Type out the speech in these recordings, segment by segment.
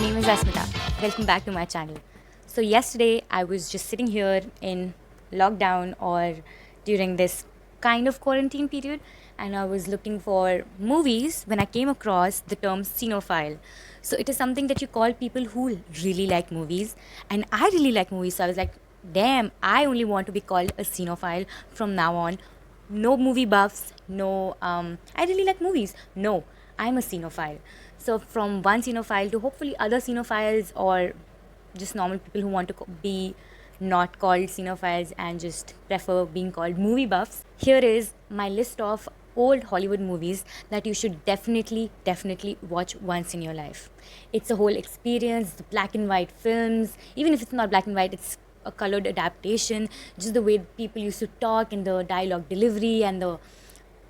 name is Asmita. Welcome back to my channel. So yesterday I was just sitting here in lockdown or during this kind of quarantine period, and I was looking for movies when I came across the term cenophile. So it is something that you call people who really like movies, and I really like movies. So I was like, damn, I only want to be called a cenophile from now on. No movie buffs, no, I really like movies. No, I'm a cenophile. So from one cenophile to hopefully other cinephiles or just normal people who want to be not called cinephiles and just prefer being called movie buffs. Here is my list of old Hollywood movies that you should definitely watch once in your life. It's a whole experience, the black and white films, even if it's not black and white, it's a colored adaptation, just the way people used to talk and the dialogue delivery and the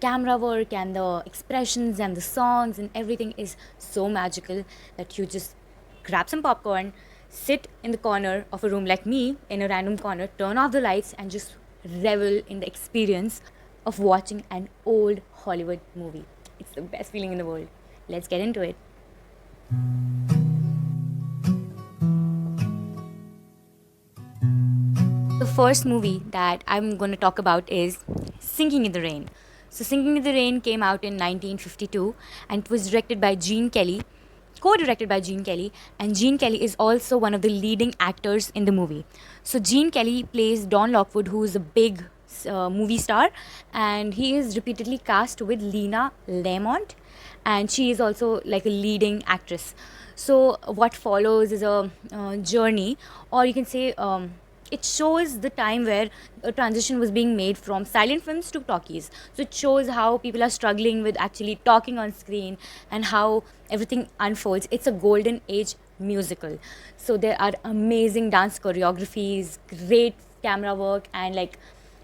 camera work and the expressions and the songs and everything is so magical that you just grab some popcorn, sit in the corner of a room like me in a random corner, turn off the lights, and just revel in the experience of watching an old Hollywood movie. It's the best feeling in the world. Let's get into it. The first movie that I'm going to talk about is Singing in the Rain. So, Singing in the Rain came out in 1952 and it was directed by Gene Kelly, co-directed by Gene Kelly, and Gene Kelly is also one of the leading actors in the movie. So, Gene Kelly plays Don Lockwood, who is a big movie star, and he is repeatedly cast with Lena Lamont, and she is also like a leading actress. So, what follows is a journey, or you can say it shows the time where a transition was being made from silent films to talkies. So it shows how people are struggling with actually talking on screen and how everything unfolds. It's a golden age musical. So there are amazing dance choreographies, great camera work, and like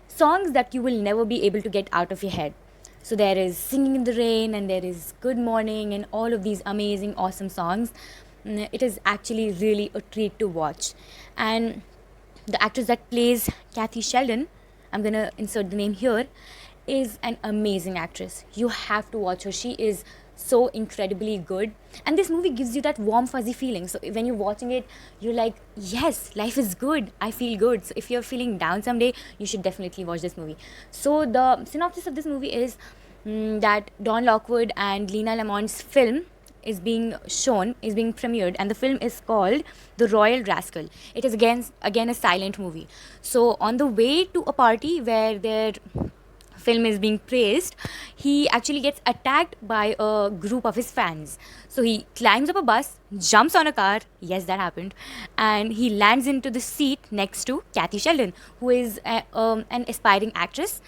songs that you will never be able to get out of your head. So there is Singing in the Rain and there is Good Morning and all of these amazing, awesome songs. It is actually really a treat to watch. And the actress that plays Kathy Sheldon, I'm gonna insert the name here, is an amazing actress. You have to watch her. She is so incredibly good. And this movie gives you that warm, fuzzy feeling. So when you're watching it, you're like, yes, life is good. I feel good. So if you're feeling down someday, you should definitely watch this movie. So the synopsis of this movie is that Don Lockwood and Lena Lamont's film is being premiered, and the film is called The Royal Rascal. It is again a silent movie. So on the way to a party where their film is being praised, he actually gets attacked by a group of his fans. So he climbs up a bus, jumps on a car, yes, that happened, and he lands into the seat next to Kathy Sheldon, who is an aspiring actress,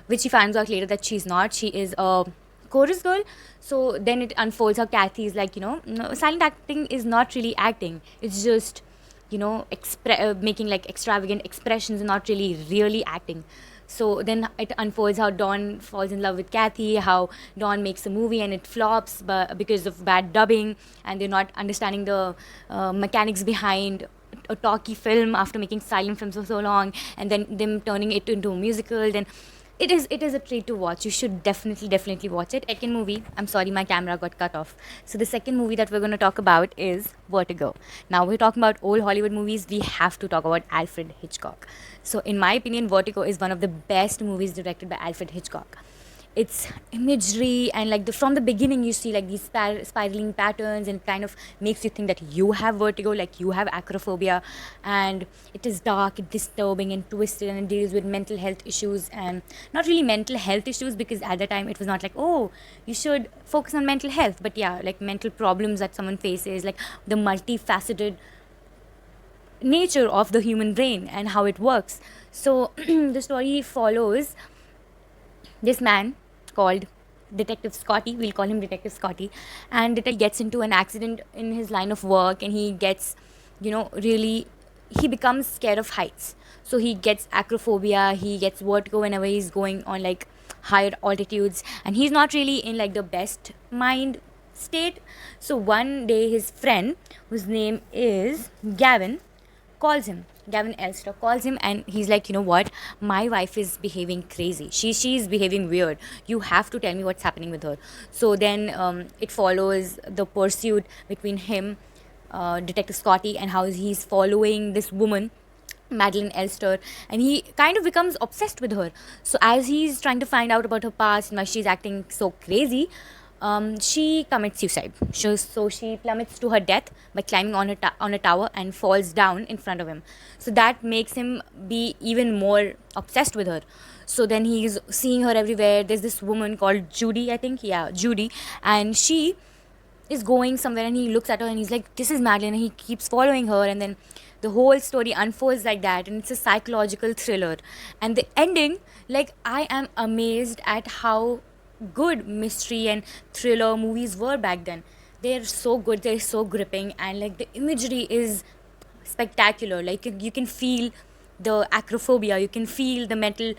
which he finds out later that she's not. She is a chorus girl. So then it unfolds how Kathy is like, silent acting is not really acting. It's just, making like extravagant expressions, not really acting. So then it unfolds how Dawn falls in love with Kathy, how Dawn makes a movie and it flops because of bad dubbing, and they're not understanding the mechanics behind a talkie film after making silent films for so long, and then them turning it into a musical. Then it is a treat to watch. You should definitely watch it. Second movie, I'm sorry, my camera got cut off. So the second movie that we're going to talk about is Vertigo. Now we're talking about old Hollywood movies. We have to talk about Alfred Hitchcock. So in my opinion, Vertigo is one of the best movies directed by Alfred Hitchcock. It's imagery, and like from the beginning you see like these spiraling patterns, and it kind of makes you think that you have vertigo, like you have acrophobia. And it is dark, disturbing and twisted, and it deals with mental health issues, and not really mental health issues because at the time it was not like, oh, you should focus on mental health, but yeah, like mental problems that someone faces, like the multifaceted nature of the human brain and how it works. So the story follows this man called Detective Scotty, we'll call him Detective Scotty, and Detective gets into an accident in his line of work, and he gets, he becomes scared of heights. So he gets acrophobia, he gets vertigo whenever he's going on like higher altitudes, and he's not really in like the best mind state. So one day his friend, whose name is Gavin Elster calls him, and he's like, you know what, my wife is behaving crazy. She's behaving weird. You have to tell me what's happening with her. So then it follows the pursuit between him Detective Scotty, and how he's following this woman, Madeline Elster, and he kind of becomes obsessed with her. So as he's trying to find out about her past and why she's acting so crazy, she commits suicide. So she plummets to her death by climbing on on a tower and falls down in front of him. So that makes him be even more obsessed with her. So then he's seeing her everywhere. There's this woman called Judy, I think, yeah, Judy, and she is going somewhere, and he looks at her and he's like, this is Madeline, and he keeps following her, and then the whole story unfolds like that, and it's a psychological thriller. And the ending, like, I am amazed at how good mystery and thriller movies were back then. They're so good, they're so gripping, and like the imagery is spectacular. Like you can feel the acrophobia, you can feel the mental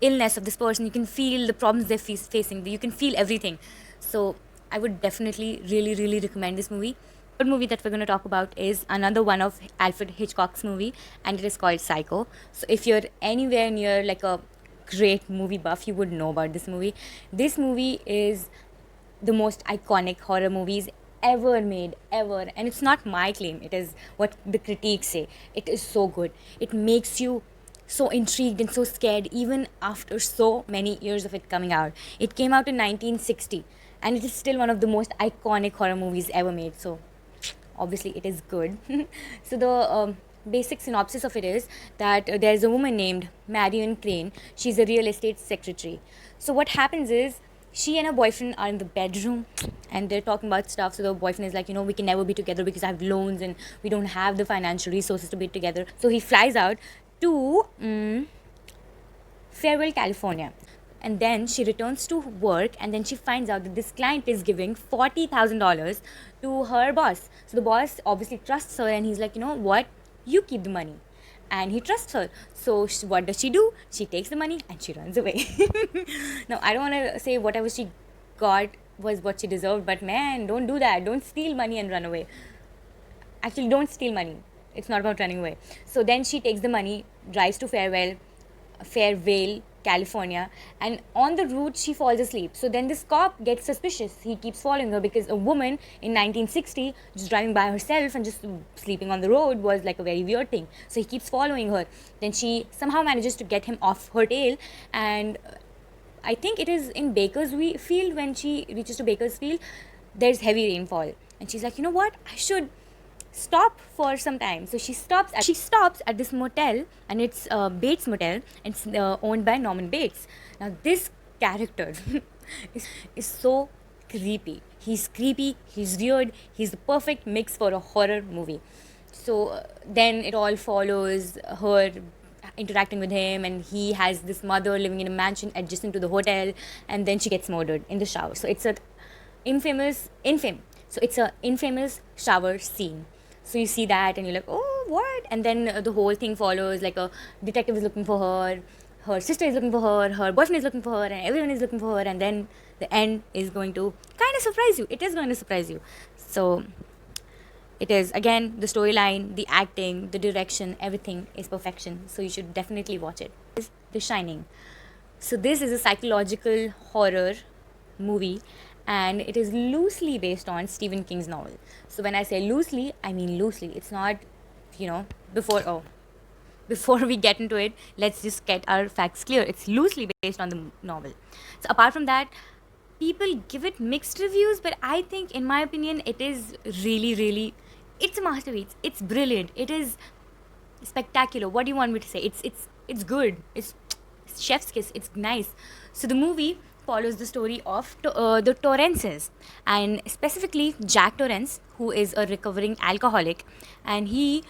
illness of this person, you can feel the problems they're facing, you can feel everything. So I would definitely really recommend this movie. Third movie that we're going to talk about is another one of Alfred Hitchcock's movie, and it is called Psycho. So if you're anywhere near like a great movie buff, you would know about this movie. This movie is the most iconic horror movies ever made, ever. And it's not my claim, it is what the critiques say. It is so good. It makes you so intrigued and so scared even after so many years of it coming out. It came out in 1960, and it is still one of the most iconic horror movies ever made. So obviously it is good. So the basic synopsis of it is that there's a woman named Marion Crane. She's a real estate secretary. So what happens is, she and her boyfriend are in the bedroom and they're talking about stuff. So the boyfriend is like, we can never be together because I have loans and we don't have the financial resources to be together. So he flies out to Farewell, California. And then she returns to work, and then she finds out that this client is giving $40,000 to her boss. So the boss obviously trusts her, and he's like, what? You keep the money. And he trusts her. So what does she do? She takes the money and she runs away. Now, I don't want to say whatever she got was what she deserved, but man, don't do that. Don't steal money and run away. Actually, don't steal money. It's not about running away. So then she takes the money, drives to Fairvale, California, and on the route she falls asleep. So then this cop gets suspicious. He keeps following her because a woman in 1960 just driving by herself and just sleeping on the road was like a very weird thing. So he keeps following her. Then she somehow manages to get him off her tail, and I think it is in Bakersfield. When she reaches to Bakersfield, there's heavy rainfall, and she's like, what? I should stop for some time. So she stops at this motel, and it's Bates Motel. It's owned by Norman Bates. Now this character is so creepy. He's creepy, he's weird, he's the perfect mix for a horror movie. So then it all follows her interacting with him, and he has this mother living in a mansion adjacent to the hotel, and then she gets murdered in the shower. So it's a infamous shower scene. So you see that and you're like, oh, what? And then the whole thing follows, like a detective is looking for her sister is looking for her boyfriend is looking for her, and everyone is looking for her, and then the end is going to kind of surprise you. It is going to surprise you. So it is, again, the storyline, the acting, the direction, everything is perfection. So you should definitely watch it. The Shining. So this is a psychological horror movie, and it is loosely based on Stephen King's novel. So when I say loosely, I mean loosely. It's not, before we get into it, let's just get our facts clear. It's loosely based on the novel. So apart from that, people give it mixed reviews, but I think, in my opinion, it is really, it's a masterpiece. It's brilliant. It is spectacular. What do you want me to say? It's good. It's chef's kiss. It's nice. So the movie follows the story of the Torrances, and specifically Jack Torrance, who is a recovering alcoholic, and he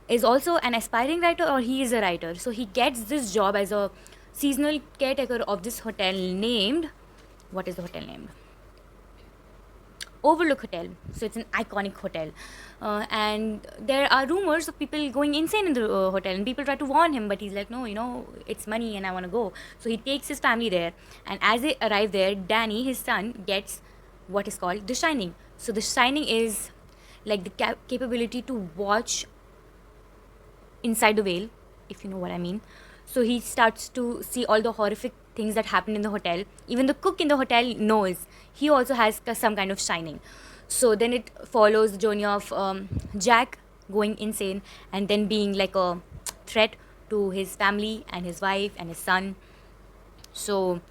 is also an aspiring writer, or he is a writer. So he gets this job as a seasonal caretaker of this hotel named, what is the hotel named? Overlook Hotel. So it's an iconic hotel, and there are rumors of people going insane in the hotel, and people try to warn him, but he's like, no, it's money and I want to go. So he takes his family there, and as they arrive there, Danny, his son, gets what is called The Shining. So The Shining is like the capability to watch inside the veil, if you know what I mean. So he starts to see all the horrific things that happen in the hotel. Even the cook in the hotel knows he also has some kind of shining. So then it follows the journey of Jack going insane and then being like a threat to his family and his wife and his son. So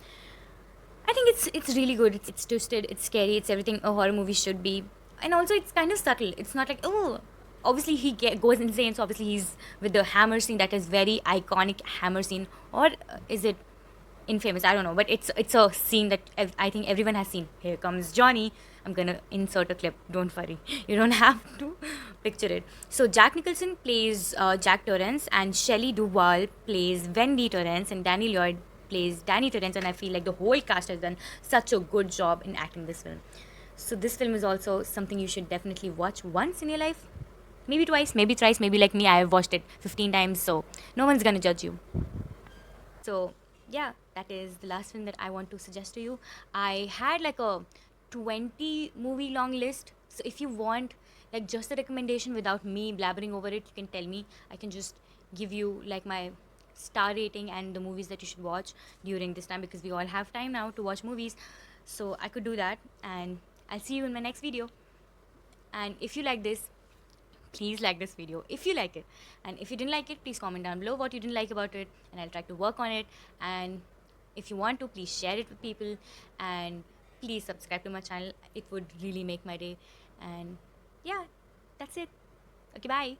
I think it's really good. It's twisted, it's scary, it's everything a horror movie should be, and also it's kind of subtle. It's not like, oh, obviously goes insane. So obviously he's with the hammer scene, that is very iconic hammer scene, or is it infamous? I don't know, but it's a scene that I think everyone has seen. Here comes Johnny. I'm gonna insert a clip. Don't worry, you don't have to picture it. So Jack Nicholson plays Jack Torrance, and Shelley Duvall plays Wendy Torrance, and Danny Lloyd plays Danny Torrance. And I feel like the whole cast has done such a good job in acting this film. So this film is also something you should definitely watch once in your life. Maybe twice, maybe thrice, maybe like me, I have watched it 15 times, so no one's gonna judge you. So, yeah, that is the last film that I want to suggest to you. I had like a 20 movie long list. So, if you want like just a recommendation without me blabbering over it, you can tell me. I can just give you like my star rating and the movies that you should watch during this time, because we all have time now to watch movies. So, I could do that, and I'll see you in my next video. And if you like this, please like this video if you like it, and if you didn't like it, please comment down below what you didn't like about it, and I'll try to work on it. And if you want to, please share it with people, and please subscribe to my channel. It would really make my day. And yeah, that's it. Okay, bye.